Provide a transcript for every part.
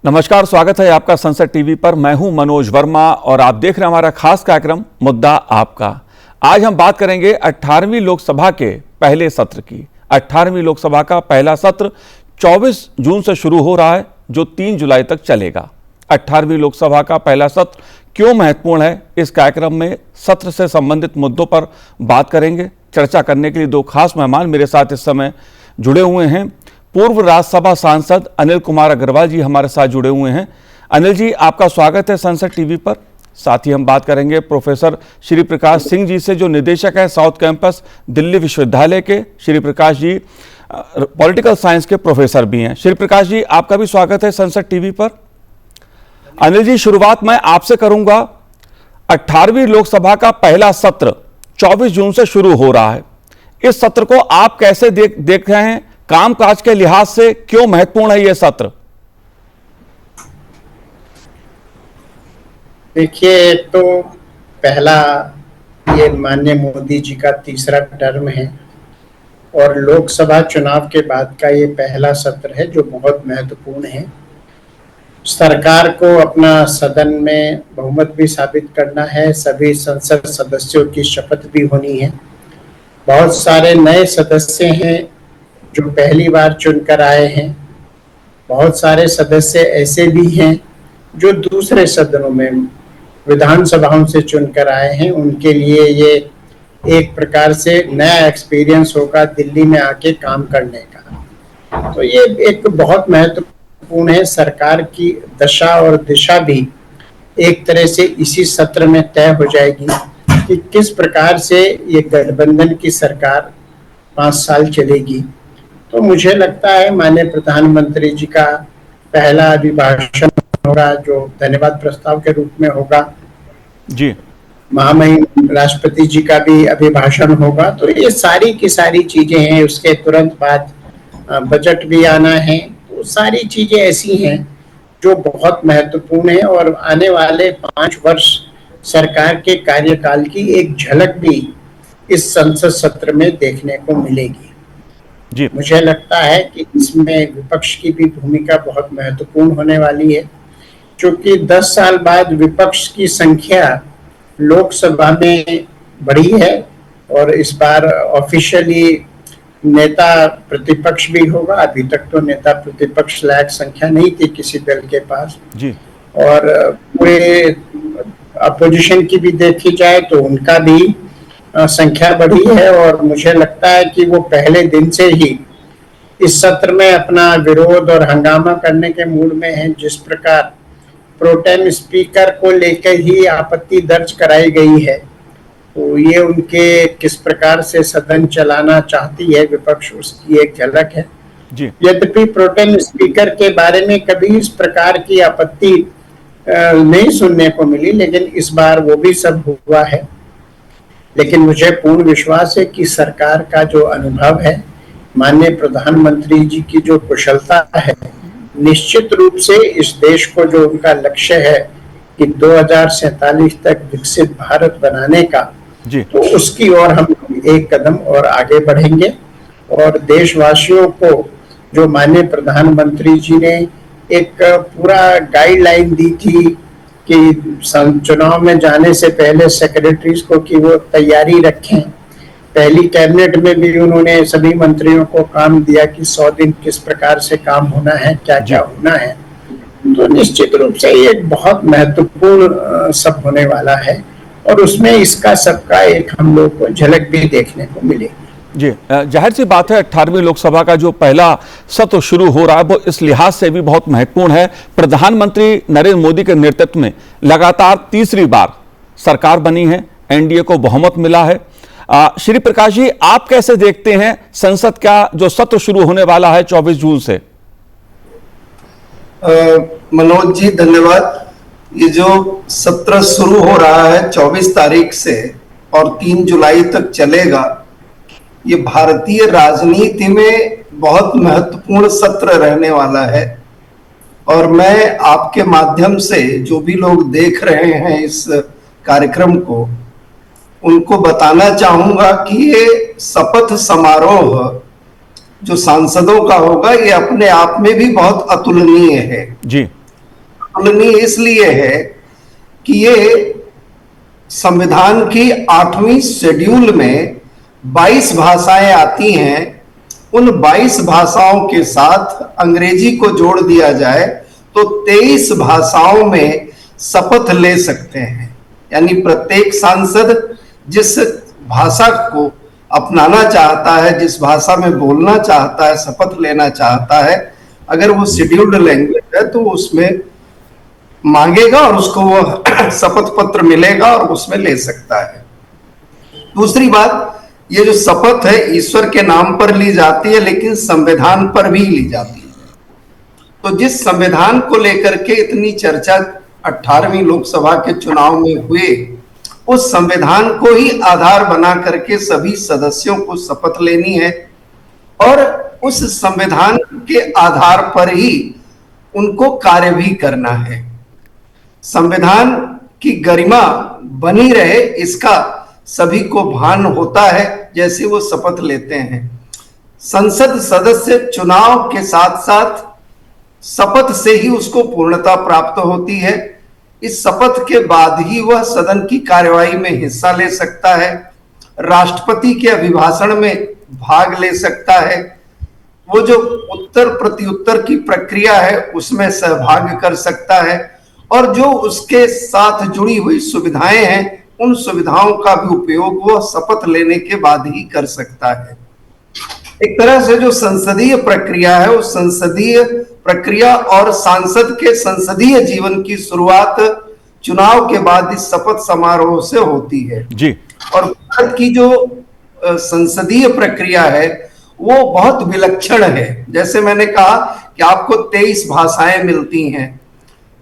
नमस्कार, स्वागत है आपका संसद टीवी पर। मैं हूं मनोज वर्मा और आप देख रहे हैं हमारा खास कार्यक्रम मुद्दा आपका। आज हम बात करेंगे 18वीं लोकसभा के पहले सत्र की। 18वीं लोकसभा का पहला सत्र 24 जून से शुरू हो रहा है, जो 3 जुलाई तक चलेगा। 18वीं लोकसभा का पहला सत्र क्यों महत्वपूर्ण है, इस कार्यक्रम में सत्र से संबंधित मुद्दों पर बात करेंगे। चर्चा करने के लिए 2 खास मेहमान मेरे साथ इस समय जुड़े हुए हैं। पूर्व राज्यसभा सांसद अनिल कुमार अग्रवाल जी हमारे साथ जुड़े हुए हैं। अनिल जी, आपका स्वागत है संसद टीवी पर। साथ ही हम बात करेंगे प्रोफेसर श्री प्रकाश सिंह जी से, जो निदेशक है साउथ कैंपस दिल्ली विश्वविद्यालय के। श्री प्रकाश जी पॉलिटिकल साइंस के प्रोफेसर भी हैं। श्री प्रकाश जी, आपका भी स्वागत है संसद टीवी पर। अनिल जी, शुरुआत मैं आपसे करूंगा। 18वीं लोकसभा का पहला सत्र 24 जून से शुरू हो रहा है। इस सत्र को आप कैसे देख रहे हैं? कामकाज के लिहाज से क्यों महत्वपूर्ण है यह सत्र? देखिए, तो पहला ये माननीय मोदी जी का तीसरा टर्म है और लोकसभा चुनाव के बाद का ये पहला सत्र है जो बहुत महत्वपूर्ण है। सरकार को अपना सदन में बहुमत भी साबित करना है, सभी संसद सदस्यों की शपथ भी होनी है। बहुत सारे नए सदस्य हैं जो पहली बार चुनकर आए हैं। बहुत सारे सदस्य ऐसे भी हैं जो दूसरे सदनों में विधानसभाओं से चुनकर आए हैं। उनके लिए ये एक प्रकार से नया एक्सपीरियंस होगा दिल्ली में आके काम करने का। तो ये एक बहुत महत्वपूर्ण है। सरकार की दशा और दिशा भी एक तरह से इसी सत्र में तय हो जाएगी कि किस प्रकार से ये गठबंधन की सरकार 5 साल चलेगी। तो मुझे लगता है माननीय प्रधानमंत्री जी का पहला अभिभाषण होगा, जो धन्यवाद प्रस्ताव के रूप में होगा जी। महामहिम राष्ट्रपति जी का भी अभिभाषण होगा। तो ये सारी की सारी चीजें हैं। उसके तुरंत बाद बजट भी आना है। तो सारी चीजें ऐसी हैं जो बहुत महत्वपूर्ण है और आने वाले 5 वर्ष सरकार के कार्यकाल की एक झलक भी इस संसद सत्र में देखने को मिलेगी जी। मुझे लगता है कि इसमें विपक्ष की भी भूमिका बहुत महत्वपूर्ण होने वाली है, क्योंकि 10 साल बाद विपक्ष की संख्या लोकसभा में बढ़ी है और इस बार ऑफिशियली नेता प्रतिपक्ष भी होगा। अभी तक तो नेता प्रतिपक्ष लायक संख्या नहीं थी किसी दल के पास जी। और पूरे अपोजिशन की भी देखी जाए तो उनका भी संख्या बढ़ी है। और मुझे लगता है कि वो पहले दिन से ही इस सत्र में अपना विरोध और हंगामा करने के मूड में हैं। जिस प्रकार प्रोटेम स्पीकर को लेकर ही आपत्ति दर्ज कराई गई है, तो ये उनके किस प्रकार से सदन चलाना चाहती है विपक्ष, उसकी एक झलक है जी। यद्यपि प्रोटेम स्पीकर के बारे में कभी इस प्रकार की आपत्ति नहीं सुनने को मिली, लेकिन इस बार वो भी सब हुआ है। लेकिन मुझे पूर्ण विश्वास है कि सरकार का जो अनुभव है, माननीय प्रधानमंत्री जी की जो कुशलता है, निश्चित रूप से इस देश को जो उनका लक्ष्य है कि 2047 तक विकसित भारत बनाने का, तो उसकी ओर हम एक कदम और आगे बढ़ेंगे। और देशवासियों को जो माननीय प्रधानमंत्री जी ने एक पूरा गाइडलाइन दी थी कि चुनाव में जाने से पहले सेक्रेटरीज को कि वो तैयारी रखें। पहली कैबिनेट में भी उन्होंने सभी मंत्रियों को काम दिया कि 100 दिन किस प्रकार से काम होना है, क्या क्या होना है। तो निश्चित रूप से ये बहुत महत्वपूर्ण सब होने वाला है और उसमें इसका सबका एक हम लोग को झलक भी देखने को मिलेगी जी। जाहिर सी बात है 18वीं लोकसभा का जो पहला सत्र शुरू हो रहा है वो इस लिहाज से भी बहुत महत्वपूर्ण है। प्रधानमंत्री नरेंद्र मोदी के नेतृत्व में लगातार तीसरी बार सरकार बनी है, एनडीए को बहुमत मिला है। श्री प्रकाश जी, आप कैसे देखते हैं संसद का जो सत्र शुरू होने वाला है 24 जून से? मनोज जी, धन्यवाद। ये जो सत्र शुरू हो रहा है 24 तारीख से और 3 जुलाई तक चलेगा, ये भारतीय राजनीति में बहुत महत्वपूर्ण सत्र रहने वाला है। और मैं आपके माध्यम से जो भी लोग देख रहे हैं इस कार्यक्रम को, उनको बताना चाहूंगा कि ये शपथ समारोह जो सांसदों का होगा, ये अपने आप में भी बहुत अतुलनीय है जी। तुलनीय इसलिए है कि ये संविधान की 8वीं शेड्यूल में 22 भाषाएं आती हैं। उन 22 भाषाओं के साथ अंग्रेजी को जोड़ दिया जाए तो 23 भाषाओं में शपथ ले सकते हैं। यानी प्रत्येक सांसद जिस भाषा को अपनाना चाहता है, जिस भाषा में बोलना चाहता है, शपथ लेना चाहता है, अगर वो शेड्यूल्ड लैंग्वेज है तो उसमें मांगेगा और उसको वो शपथ पत्र मिलेगा और उसमें ले सकता है। दूसरी बात, ये जो शपथ है ईश्वर के नाम पर ली जाती है, लेकिन संविधान पर भी ली जाती है। तो जिस संविधान को लेकर के इतनी चर्चा 18वीं लोकसभा के चुनाव में हुए, उस संविधान को ही आधार बना करके सभी सदस्यों को शपथ लेनी है और उस संविधान के आधार पर ही उनको कार्य भी करना है। संविधान की गरिमा बनी रहे इसका सभी को भान होता है जैसे वो शपथ लेते हैं। संसद सदस्य चुनाव के साथ साथ शपथ से ही उसको पूर्णता प्राप्त होती है। इस शपथ के बाद ही वह सदन की कार्यवाही में हिस्सा ले सकता है, राष्ट्रपति के अभिभाषण में भाग ले सकता है, वो जो उत्तर प्रत्युत्तर की प्रक्रिया है उसमें सहभाग कर सकता है और जो उसके साथ जुड़ी हुई सुविधाएं हैं उन सुविधाओं का भी उपयोग वो शपथ लेने के बाद ही कर सकता है। एक तरह से जो संसदीय प्रक्रिया है, उस संसदीय प्रक्रिया और सांसद के संसदीय जीवन की शुरुआत चुनाव के बाद इस शपथ समारोह से होती है जी। और भारत की जो संसदीय प्रक्रिया है वो बहुत विलक्षण है। जैसे मैंने कहा कि आपको 23 भाषाएं मिलती हैं।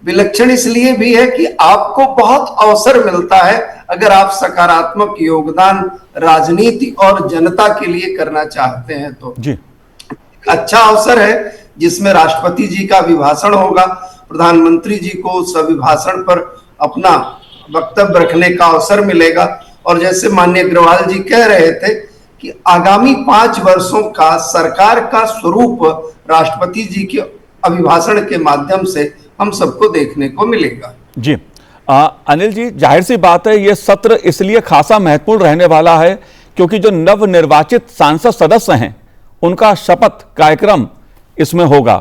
विलक्षण इसलिए भी है कि आपको बहुत अवसर मिलता है अगर आप सकारात्मक योगदान राजनीति और जनता के लिए करना चाहते हैं तो जी। अच्छा अवसर है जिसमें राष्ट्रपति जी का अभिभाषण होगा, प्रधानमंत्री जी को उस अभिभाषण पर अपना वक्तव्य रखने का अवसर मिलेगा और जैसे माननीय अग्रवाल जी कह रहे थे कि आगामी 5 वर्षों का सरकार का स्वरूप राष्ट्रपति जी के अभिभाषण के माध्यम से हम सबको देखने को मिलेगा। जी अनिल जी, जाहिर सी बात है ये सत्र इसलिए खासा महत्वपूर्ण रहने वाला है क्योंकि जो नवनिर्वाचित सांसद सदस्य हैं उनका शपथ कार्यक्रम इसमें होगा।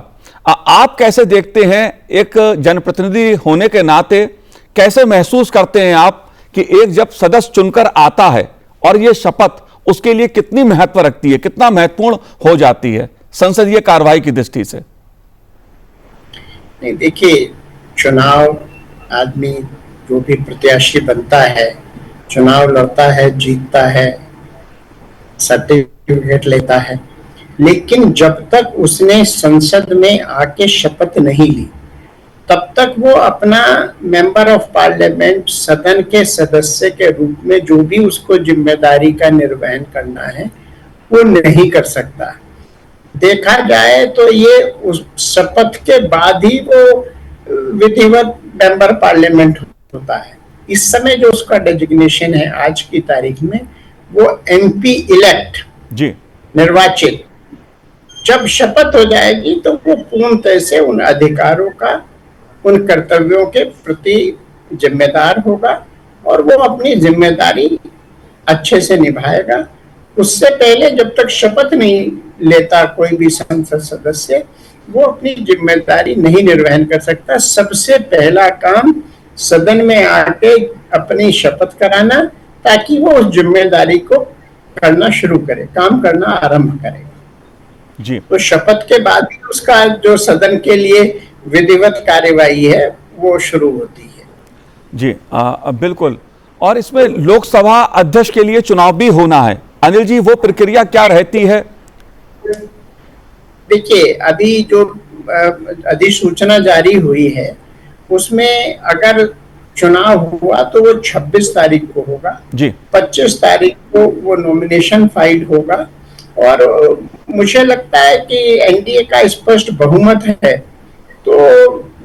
आप कैसे देखते हैं, एक जनप्रतिनिधि होने के नाते कैसे महसूस करते हैं आप कि एक जब सदस्य चुनकर आता है और ये शपथ उसके लिए कितनी महत्व रखती है, कितना महत्वपूर्ण हो जाती है संसदीय कार्रवाई की दृष्टि से? नहीं, देखिए, चुनाव आदमी जो भी प्रत्याशी बनता है, चुनाव लड़ता है, जीतता है, सर्टिफिकेट लेता है, लेकिन जब तक उसने संसद में आके शपथ नहीं ली तब तक वो अपना मेंबर ऑफ पार्लियामेंट, सदन के सदस्य के रूप में जो भी उसको जिम्मेदारी का निर्वहन करना है वो नहीं कर सकता। देखा जाए तो ये उस शपथ के बाद ही वो विधिवत मेंबर पार्लियामेंट होता है। इस समय जो उसका डेजिग्नेशन है आज की तारीख में वो एमपी इलेक्ट जी, निर्वाचित, जब शपथ हो जाएगी तो वो पूर्णतः से उन अधिकारों का, उन कर्तव्यों के प्रति जिम्मेदार होगा और वो अपनी जिम्मेदारी अच्छे से निभाएगा। उससे पहले जब तक शपथ नहीं लेता कोई भी संसद सदस्य, वो अपनी जिम्मेदारी नहीं निर्वहन कर सकता। सबसे पहला काम सदन में आके अपनी शपथ कराना ताकि वो उस जिम्मेदारी को करना शुरू करे, काम करना आरंभ करे जी। तो शपथ के बाद ही उसका जो सदन के लिए विधिवत कार्यवाही है वो शुरू होती है। जी बिल्कुल। और इसमें लोकसभा अध्यक्ष के लिए चुनाव भी होना है। अनिल जी, वो प्रक्रिया क्या रहती है? देखिए, अभी जो अधिसूचना जारी हुई है उसमें अगर चुनाव हुआ तो वो 26 तारीख को होगा जी। 25 तारीख को वो नॉमिनेशन फाइल होगा और मुझे लगता है कि एनडीए का स्पष्ट बहुमत है तो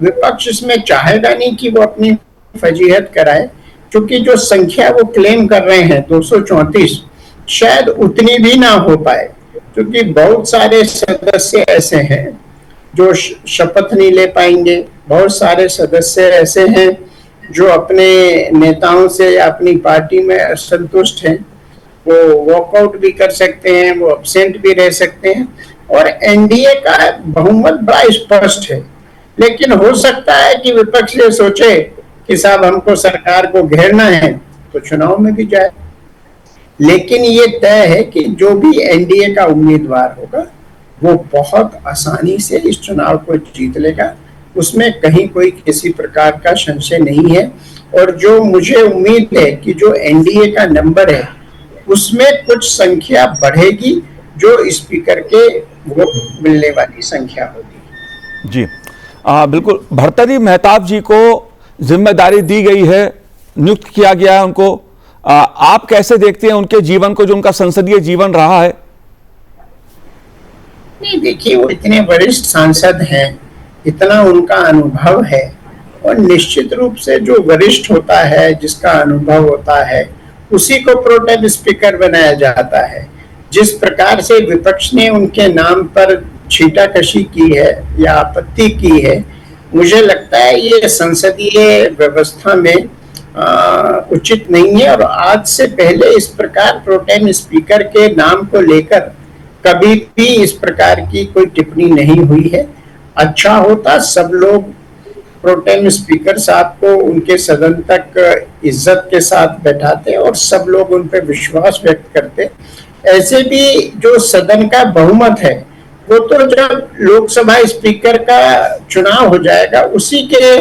विपक्ष इसमें चाहेगा नहीं कि वो अपनी फजीहत कराए, क्योंकि जो संख्या वो क्लेम कर रहे हैं 234 शायद उतनी भी ना हो पाए, क्योंकि बहुत सारे सदस्य ऐसे हैं जो शपथ नहीं ले पाएंगे, बहुत सारे सदस्य ऐसे हैं जो अपने नेताओं से या अपनी पार्टी में असंतुष्ट हैं, वो वॉकआउट भी कर सकते हैं, वो अब्सेंट भी रह सकते हैं, और एनडीए का बहुमत बड़ा स्पष्ट है। लेकिन हो सकता है कि विपक्ष ये सोचे कि साहब हमको सरकार को घेरना है तो चुनाव में भी जाए। लेकिन ये तय है कि जो भी एनडीए का उम्मीदवार होगा वो बहुत आसानी से इस चुनाव को जीत लेगा, उसमें कहीं कोई किसी प्रकार का संशय नहीं है। और जो मुझे उम्मीद है कि जो एनडीए का नंबर है उसमें कुछ संख्या बढ़ेगी, जो स्पीकर के वोट मिलने वाली संख्या होगी। जी बिल्कुल। भर्तृहरि मेहताब जी को जिम्मेदारी दी गई है, नियुक्त किया गया है उनको। आप कैसे देखते हैं उनके जीवन को, जो उनका संसदीय जीवन रहा है? नहीं, देखिए, वो इतने वरिष्ठ सांसद हैं, इतना उनका अनुभव है, और निश्चित रूप से जो वरिष्ठ होता है, जिसका अनुभव होता है, उसी को प्रोटेम स्पीकर बनाया जाता है। जिस प्रकार से विपक्ष ने उनके नाम पर छींटाकशी की है या आपत्ति की है, मुझे लगता है ये संसदीय व्यवस्था में उचित नहीं है। और आज से पहले इस प्रकार प्रोटेम स्पीकर के नाम को लेकर कभी भी इस प्रकार की कोई टिप्पणी नहीं हुई है। अच्छा होता सब लोग प्रोटेम स्पीकर साहब को उनके सदन तक इज्जत के साथ बैठाते और सब लोग उन पर विश्वास व्यक्त करते। ऐसे भी जो सदन का बहुमत है वो तो जब लोकसभा स्पीकर का चुनाव हो जाएगा उसी के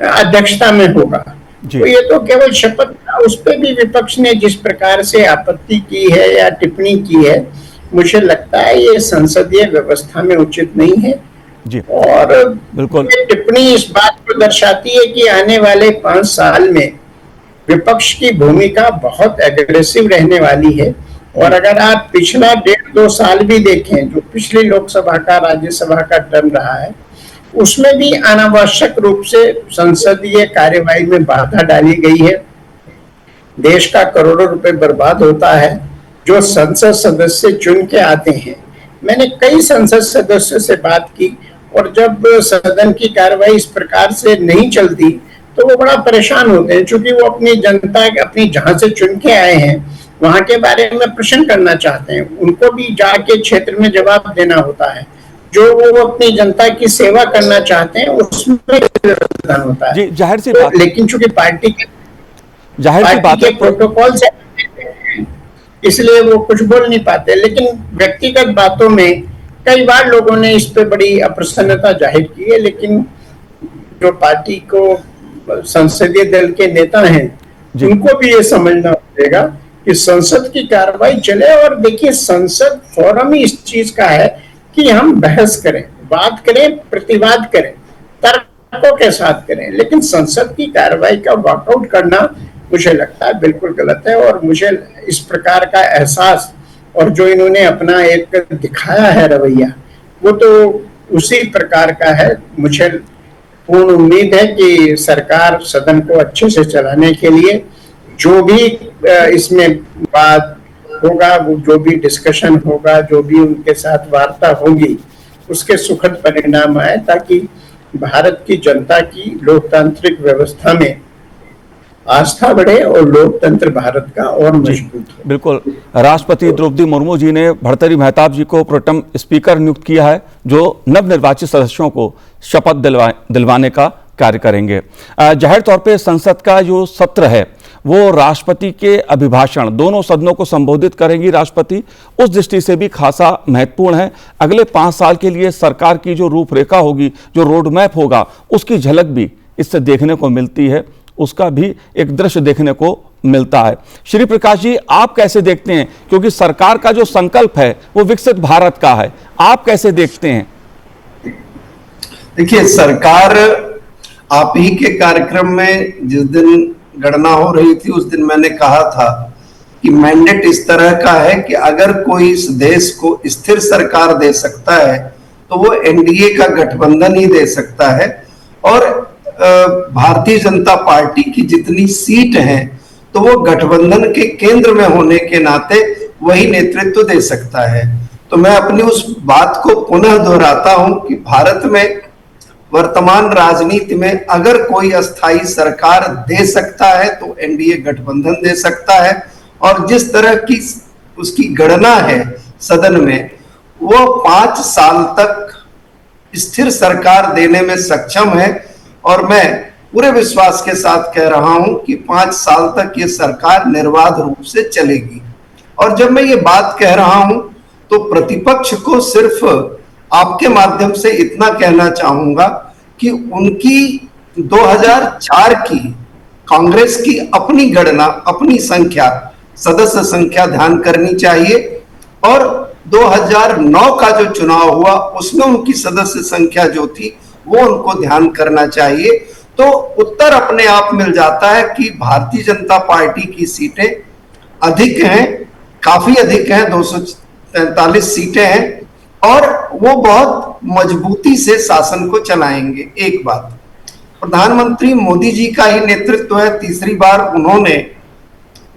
अध्यक्षता में होगा। तो ये तो केवल शपथ, उस पर भी विपक्ष ने जिस प्रकार से आपत्ति की है या टिप्पणी की है, मुझे लगता है ये संसदीय व्यवस्था में उचित नहीं है जी। और बिल्कुल टिप्पणी इस बात को दर्शाती है कि आने वाले 5 साल में विपक्ष की भूमिका बहुत एग्रेसिव रहने वाली है। और अगर आप पिछला 1.5-2 साल भी देखें, जो पिछली लोकसभा का राज्यसभा का टर्म रहा है, उसमें भी अनावश्यक रूप से संसदीय कार्यवाही में बाधा डाली गई है। देश का करोड़ों रुपए बर्बाद होता है जो संसद सदस्य चुन के आते हैं। मैंने कई संसद सदस्यों से बात की और जब सदन की कार्यवाही इस प्रकार से नहीं चलती तो वो बड़ा परेशान होते हैं, क्योंकि वो अपनी जनता अपनी जहां से चुन के आए हैं वहां के बारे में प्रश्न करना चाहते हैं। उनको भी जाके क्षेत्र में जवाब देना होता है। जो वो अपनी जनता की सेवा करना चाहते हैं उसमें योगदान होता है। जी, जाहिर सी बात। लेकिन चूंकि पार्टी के प्रोटोकॉल से इसलिए वो कुछ बोल नहीं पाते। लेकिन व्यक्तिगत बातों में कई बार लोगों ने इस पे बड़ी अप्रसन्नता जाहिर की है। लेकिन जो पार्टी को संसदीय दल के नेता हैं उनको भी ये समझना पड़ेगा कि संसद की कार्रवाई चले। और देखिए, संसद फोरम ही इस चीज का है कि हम बहस करें, बात करें, प्रतिवाद करें, तर्कों के साथ करें। लेकिन संसद की कार्रवाई का वॉकआउट करना मुझे लगता है बिल्कुल गलत है। और मुझे इस प्रकार का एहसास और जो इन्होंने अपना एक दिखाया है रवैया, वो तो उसी प्रकार का है। मुझे पूर्ण उम्मीद है कि सरकार सदन को अच्छे से चलाने के लिए जो भी इसमें बात होगा, वो जो भी डिस्कशन होगा, जो भी उनके साथ वार्ता होगी, उसके सुखद परिणाम आए, ताकि भारत की जनता की लोकतांत्रिक व्यवस्था में आस्था बढ़े और लोकतंत्र भारत का और मजबूत हो। बिल्कुल। राष्ट्रपति द्रौपदी मुर्मू जी ने भर्तृहरि मेहताब जी को प्रोटेम स्पीकर नियुक्त किया है, जो नवनिर्वाचित सदस्यों को शपथ दिलवाने का कार्य करेंगे। जाहिर तौर पे संसद का जो सत्र है वो राष्ट्रपति के अभिभाषण, दोनों सदनों को संबोधित करेंगी राष्ट्रपति, उस दृष्टि से भी खासा महत्वपूर्ण है। अगले 5 साल के लिए सरकार की जो रूपरेखा होगी, जो रोड मैप होगा, उसकी झलक भी इससे देखने को मिलती है, उसका भी एक दृश्य देखने को मिलता है। श्री प्रकाश जी, आप कैसे देखते हैं, क्योंकि सरकार का जो संकल्प है वो विकसित भारत का है, आप कैसे देखते हैं? देखिए, सरकार आप ही के कार्यक्रम में जिस दिन गणना हो रही थी उस दिन मैंने कहा था कि मैंडेट इस तरह का है कि अगर कोई इस देश को स्थिर सरकार दे सकता है तो वो एनडीए का गठबंधन ही दे सकता है। और भारतीय जनता पार्टी की जितनी सीट हैं तो वो गठबंधन के केंद्र में होने के नाते वही नेतृत्व दे सकता है। तो मैं अपनी उस बात को पुनः दोहराता हूं कि भारत में वर्तमान राजनीति में अगर कोई अस्थाई सरकार दे सकता है तो एनडीए गठबंधन दे सकता है, और जिस तरह की उसकी गणना है सदन में, वो 5 साल तक स्थिर सरकार देने में सक्षम है। और मैं पूरे विश्वास के साथ कह रहा हूं कि 5 साल तक ये सरकार निर्बाध रूप से चलेगी। और जब मैं ये बात कह रहा हूं तो प्रतिपक्ष को सिर्फ आपके माध्यम से इतना कहना चाहूंगा कि उनकी 2004 की कांग्रेस की अपनी गणना, अपनी संख्या, सदस्य संख्या ध्यान करनी चाहिए, और 2009 का जो चुनाव हुआ उसमें उनकी सदस्य संख्या जो थी वो उनको ध्यान करना चाहिए। तो उत्तर अपने आप मिल जाता है कि भारतीय जनता पार्टी की सीटें अधिक हैं, काफी अधिक हैं, 243 सीटें हैं, और वो बहुत मजबूती से शासन को चलाएंगे। एक बात, प्रधानमंत्री मोदी जी का ही नेतृत्व है, तीसरी बार उन्होंने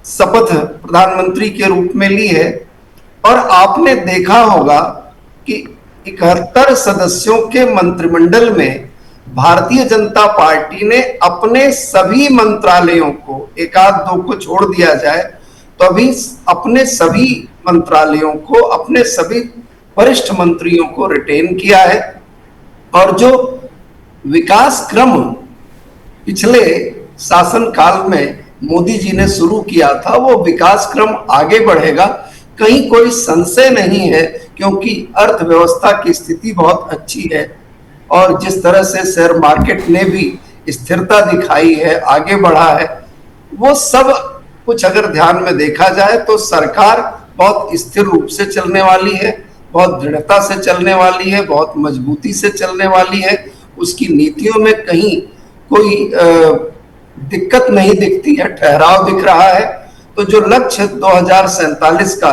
शपथ प्रधानमंत्री के रूप में ली है, और आपने देखा होगा कि 71 सदस्यों के मंत्रिमंडल में भारतीय जनता पार्टी ने अपने सभी मंत्रालयों को, एक आध दो को छोड़ दिया जाए तो अभी अपने सभी मंत्रालयों को, अपने सभी वरिष्ठ मंत्रियों को रिटेन किया है। और जो विकास क्रम पिछले शासन काल में मोदी जी ने शुरू किया था, वो विकास क्रम आगे बढ़ेगा, कहीं कोई संशय नहीं है, क्योंकि अर्थव्यवस्था की स्थिति बहुत अच्छी है, और जिस तरह से शेयर मार्केट ने भी स्थिरता दिखाई है, आगे बढ़ा है, वो सब कुछ अगर ध्यान में देखा जाए तो सरकार बहुत स्थिर रूप से चलने वाली है, बहुत दृढ़ता से चलने वाली है, बहुत मजबूती से चलने वाली है। उसकी नीतियों में कहीं कोई दिक्कत नहीं दिखती है, ठहराव दिख रहा है। तो जो लक्ष्य 2047 का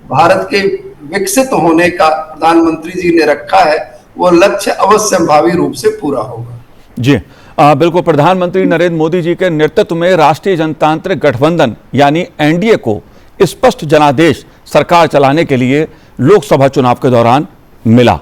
भारत के विकसित होने का प्रधानमंत्री जी ने रखा है, वो लक्ष्य अवश्यंभावी रूप से पूरा होगा। जी बिल्कुल, प्रधानमंत्री नरेंद्र मोदी जी के नेतृत्व में राष्ट्रीय जनतांत्रिक गठबंधन यानी एनडीए को स्पष्ट जनादेश सरकार चलाने के लिए लोकसभा चुनाव के दौरान मिला।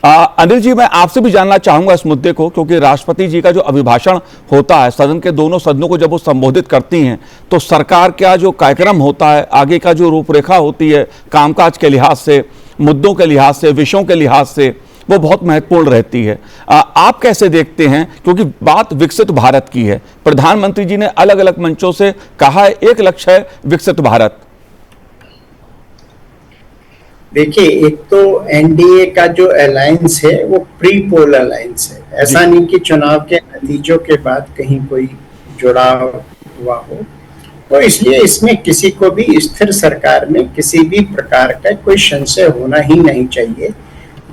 अनिल जी, मैं आपसे भी जानना चाहूंगा इस मुद्दे को, क्योंकि राष्ट्रपति जी का जो अभिभाषण होता है, सदन के दोनों सदनों को जब वो संबोधित करती हैं, तो सरकार का जो कार्यक्रम होता है, आगे का जो रूपरेखा होती है, कामकाज के लिहाज से, मुद्दों के लिहाज से, विषयों के लिहाज से, वो बहुत महत्वपूर्ण रहती है। आप कैसे देखते हैं, क्योंकि बात विकसित भारत की है, प्रधानमंत्री जी ने अलग अलग मंचों से कहा है एक लक्ष्य है विकसित भारत। देखिए, एक तो एनडीए का जो अलायंस है वो प्री पोल अलायंस है, ऐसा नहीं कि चुनाव के नतीजों के बाद कहीं कोई जुड़ाव हुआ हो, तो इसलिए इसमें किसी को भी स्थिर सरकार में किसी भी प्रकार का कोई संशय होना ही नहीं चाहिए।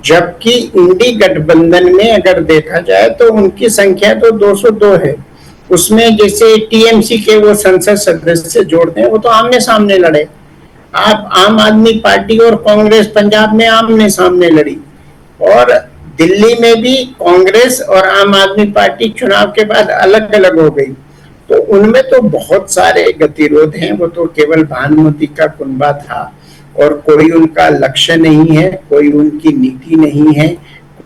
जबकि इंडी गठबंधन में अगर देखा जाए तो उनकी संख्या तो 202 है, उसमें जैसे टीएमसी के वो संसद सदस्य जोड़ते हैं, वो तो आमने सामने लड़े। आप आम आदमी पार्टी और कांग्रेस पंजाब में आमने सामने लड़ी, और दिल्ली में भी कांग्रेस और आम आदमी पार्टी चुनाव के बाद अलग अलग हो गई। तो उनमें तो बहुत सारे गतिरोध हैं, वो तो केवल भानुमति का कुनबा था, और कोई उनका लक्ष्य नहीं है, कोई उनकी नीति नहीं है,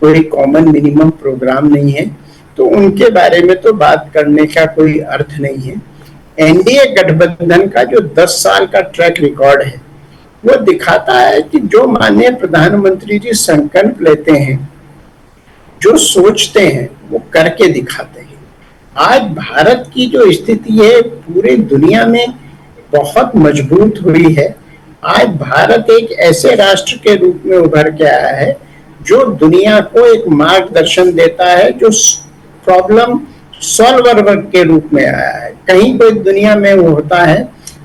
कोई कॉमन मिनिमम प्रोग्राम नहीं है, तो उनके बारे में तो बात करने का कोई अर्थ नहीं है। एनडीए गठबंधन का जो 10 साल का ट्रैक रिकॉर्ड है वो दिखाता है कि जो माननीय प्रधानमंत्री जी संकल्प लेते हैं, जो सोचते हैं, वो करके दिखाते हैं। आज भारत की जो स्थिति है पूरी दुनिया में बहुत मजबूत हुई है। आज भारत एक ऐसे राष्ट्र के रूप में उभर के आया है जो दुनिया को एक मार्गदर्शन देता है, जो प्रॉब्लम सॉल्वर के रूप में आया है। कहीं कोई दुनिया में वो होता है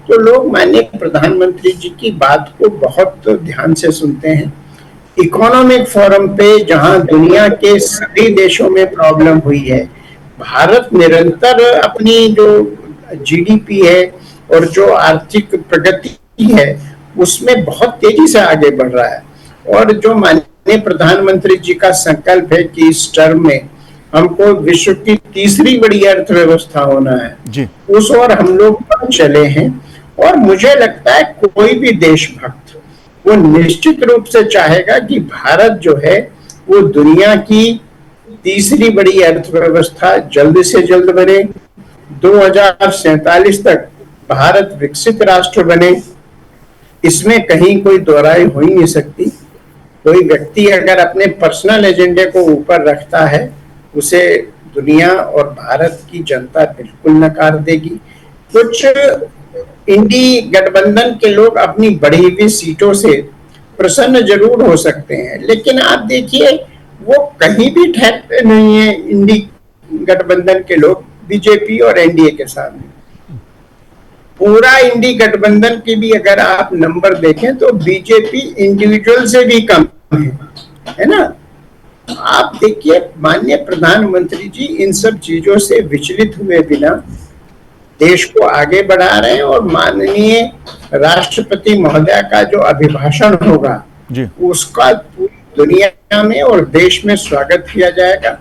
तो लोग माननीय प्रधानमंत्री जी की बात को बहुत ध्यान से सुनते हैं। इकोनॉमिक फोरम पे जहां दुनिया के सभी देशों में प्रॉब्लम हुई है, भारत निरंतर अपनी जो जीडीपी है और जो आर्थिक प्रगति है उसमें बहुत तेजी से आगे बढ़ रहा है। और जो माननीय प्रधानमंत्री जी का संकल्प है कि इस टर्म में हमको विश्व की तीसरी बड़ी अर्थव्यवस्था होना है जी, उस ओर हम लोग चले हैं। और मुझे लगता है कोई भी देशभक्त वो निश्चित रूप से चाहेगा कि भारत जो है वो दुनिया की तीसरी बड़ी अर्थव्यवस्था जल्द से जल्द बने, 2047 तक भारत विकसित राष्ट्र बने, इसमें कहीं कोई दोहराई हो ही नहीं सकती। कोई व्यक्ति अगर अपने पर्सनल एजेंडे को ऊपर रखता है, उसे दुनिया और भारत की जनता बिल्कुल नकार देगी। कुछ इंडी गठबंधन के लोग अपनी बढ़ी हुई सीटों से प्रसन्न जरूर हो सकते हैं, लेकिन आप देखिए वो कहीं भी ठहरते नहीं है इंडी गठबंधन के लोग बीजेपी और एनडीए के सामने। पूरा इंडी गठबंधन की भी अगर आप नंबर देखें तो बीजेपी इंडिविजुअल से भी कम है ना। आप देखिए माननीय प्रधानमंत्री जी इन सब चीजों से विचलित हुए बिना देश को आगे बढ़ा रहे हैं, और माननीय राष्ट्रपति महोदय का जो अभिभाषण होगा जी, उसका पूरी दुनिया में और देश में स्वागत किया जाएगा।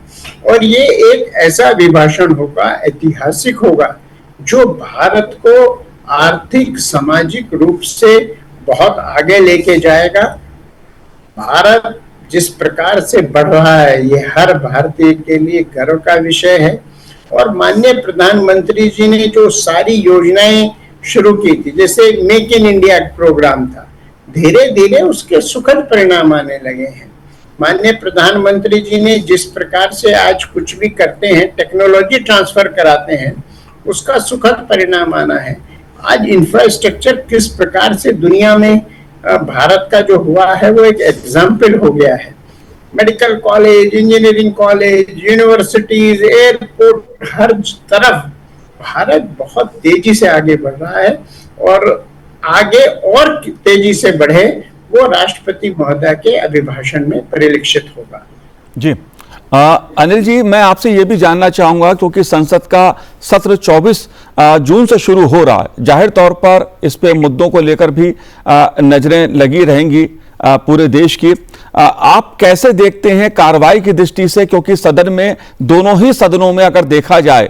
और ये एक ऐसा अभिभाषण होगा, ऐतिहासिक होगा, जो भारत को आर्थिक सामाजिक रूप से बहुत आगे लेके जाएगा। भारत जिस प्रकार से बढ़ रहा है ये हर भारतीय के लिए गर्व का विषय है। और माननीय प्रधानमंत्री जी ने जो सारी योजनाएं शुरू की थी, जैसे मेक इन इंडिया प्रोग्राम था, धीरे धीरे उसके सुखद परिणाम आने लगे हैं। माननीय प्रधानमंत्री जी ने जिस प्रकार से आज कुछ भी करते हैं, टेक्नोलॉजी ट्रांसफर कराते हैं, उसका सुखद परिणाम आना है। आज इंफ्रास्ट्रक्चर किस प्रकार से दुनिया में भारत का जो हुआ है वो एक एग्जाम्पल हो गया है। Medical college, engineering college, universities, airport, हर तरफ भारत बहुत तेजी से आगे बढ़ रहा है, और आगे और तेजी से बढ़े वो राष्ट्रपति महोदय के अभिभाषण में परिलक्षित होगा। जी अनिल जी, मैं आपसे ये भी जानना चाहूंगा क्योंकि संसद का सत्र 24 जून से शुरू हो रहा है। जाहिर तौर पर इस पे मुद्दों को लेकर भी नजरें लगी रहेंगी पूरे देश की। आप कैसे देखते हैं कार्रवाई की दृष्टि से, क्योंकि सदन में, दोनों ही सदनों में अगर देखा जाए,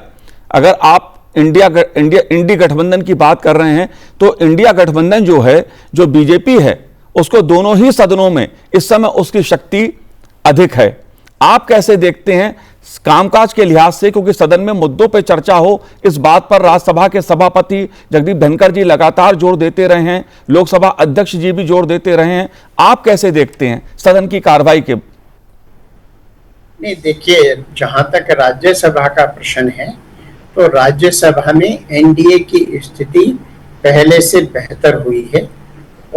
अगर आप इंडी गठबंधन की बात कर रहे हैं तो इंडिया गठबंधन जो है, जो बीजेपी है, उसको दोनों ही सदनों में इस समय उसकी शक्ति अधिक है। आप कैसे देखते हैं कामकाज के लिहाज से, क्योंकि सदन में मुद्दों पर चर्चा हो, इस बात पर राज्यसभा के सभापति जगदीप धनखड़ जी लगातार जोर देते रहे हैं, लोकसभा अध्यक्ष जी भी जोर देते रहे हैं। आप कैसे देखते हैं सदन की कार्रवाई के? नहीं, देखिए, जहां तक राज्यसभा का प्रश्न है तो राज्यसभा में एनडीए की स्थिति पहले से बेहतर हुई है,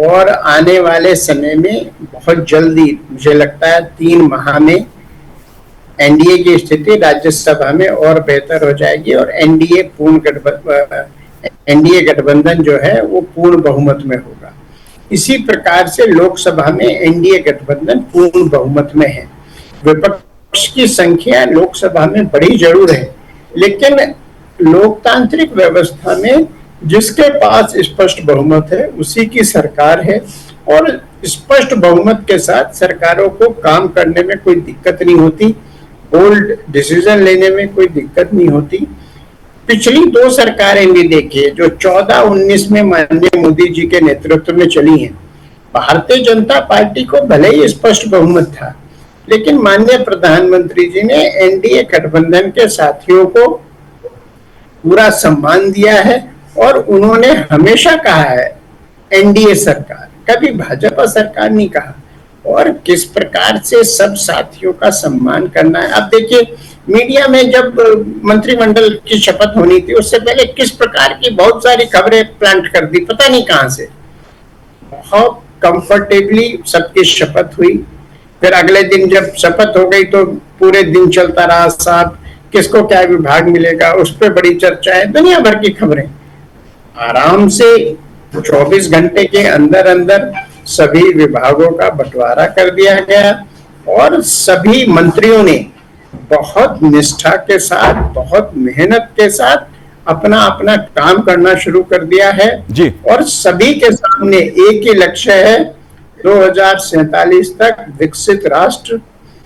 और आने वाले समय में बहुत जल्दी, मुझे लगता है 3 माह में एनडीए की स्थिति राज्यसभा में और बेहतर हो जाएगी, और एनडीए गठबंधन जो है वो पूर्ण बहुमत में होगा। इसी प्रकार से लोकसभा में एनडीए गठबंधन पूर्ण बहुमत में है। विपक्ष की संख्या लोकसभा में बड़ी जरूर है, लेकिन लोकतांत्रिक व्यवस्था में जिसके पास स्पष्ट बहुमत है उसी की सरकार है, और स्पष्ट बहुमत के साथ सरकारों को काम करने में कोई दिक्कत नहीं होती, बोल्ड डिसीजन लेने में कोई दिक्कत नहीं होती। पिछली 2 सरकारें भी देखिए जो 14-19 में माननीय मोदी जी के नेतृत्व में चली हैं, भारतीय जनता पार्टी को भले ही स्पष्ट बहुमत था, लेकिन माननीय प्रधानमंत्री जी ने एनडीए गठबंधन के साथियों को पूरा सम्मान दिया है, और उन्होंने हमेशा कहा है एनडीए सरकार, कभी भाजपा सरकार नहीं कहा, और किस प्रकार से सब साथियों का सम्मान करना है। अब देखिए मीडिया में जब मंत्रिमंडल की शपथ होनी थी उससे पहले किस प्रकार की बहुत सारी खबरें प्लांट कर दी, पता नहीं कहां से। बहुत कंफर्टेबली सबकी शपथ हुई, फिर अगले दिन जब शपथ हो गई तो पूरे दिन चलता रहा, साहब किसको क्या विभाग मिलेगा, उस पर बड़ी चर्चा है, दुनिया भर की खबरें। आराम से 24 घंटे के अंदर अंदर सभी विभागों का बंटवारा कर दिया गया, और सभी मंत्रियों ने बहुत निष्ठा के साथ, बहुत मेहनत के साथ अपना अपना काम करना शुरू कर दिया है जी। और सभी के सामने एक ही लक्ष्य है, 2047 तक विकसित राष्ट्र।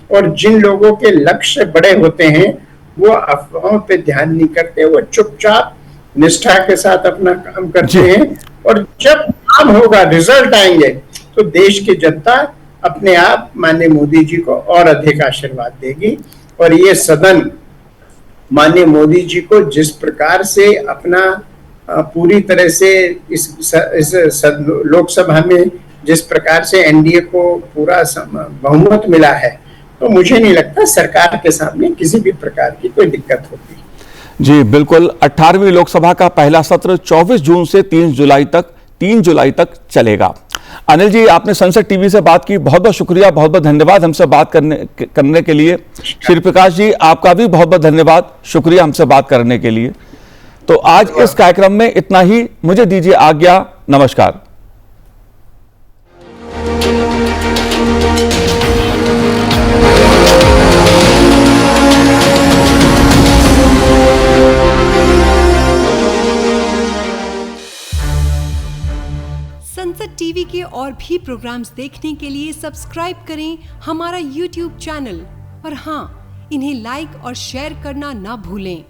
और जिन लोगों के लक्ष्य बड़े होते हैं वो अफवाहों पे ध्यान नहीं करते, वो चुपचाप निष्ठा के साथ अपना काम करते हैं, और जब काम होगा, रिजल्ट आएंगे, तो देश की जनता अपने आप माननीय मोदी जी को और अधिक आशीर्वाद देगी। और ये सदन माननीय मोदी जी को जिस प्रकार से अपना पूरी तरह से इस लोकसभा में जिस प्रकार से एनडीए को पूरा बहुमत मिला है, तो मुझे नहीं लगता सरकार के सामने किसी भी प्रकार की कोई दिक्कत होगी। जी बिल्कुल। 18वीं लोकसभा का पहला सत्र 24 जून से 3 जुलाई तक चलेगा। अनिल जी, आपने संसद टीवी से बात की, बहुत बहुत शुक्रिया, बहुत बहुत धन्यवाद हमसे बात करने के लिए। श्री प्रकाश जी, आपका भी बहुत बहुत धन्यवाद, शुक्रिया हमसे बात करने के लिए। तो आज इस कार्यक्रम में इतना ही, मुझे दीजिए आज्ञा, नमस्कार। संसद टीवी के और भी प्रोग्राम्स देखने के लिए सब्सक्राइब करें हमारा YouTube चैनल और हाँ, इन्हें लाइक और शेयर करना ना भूलें।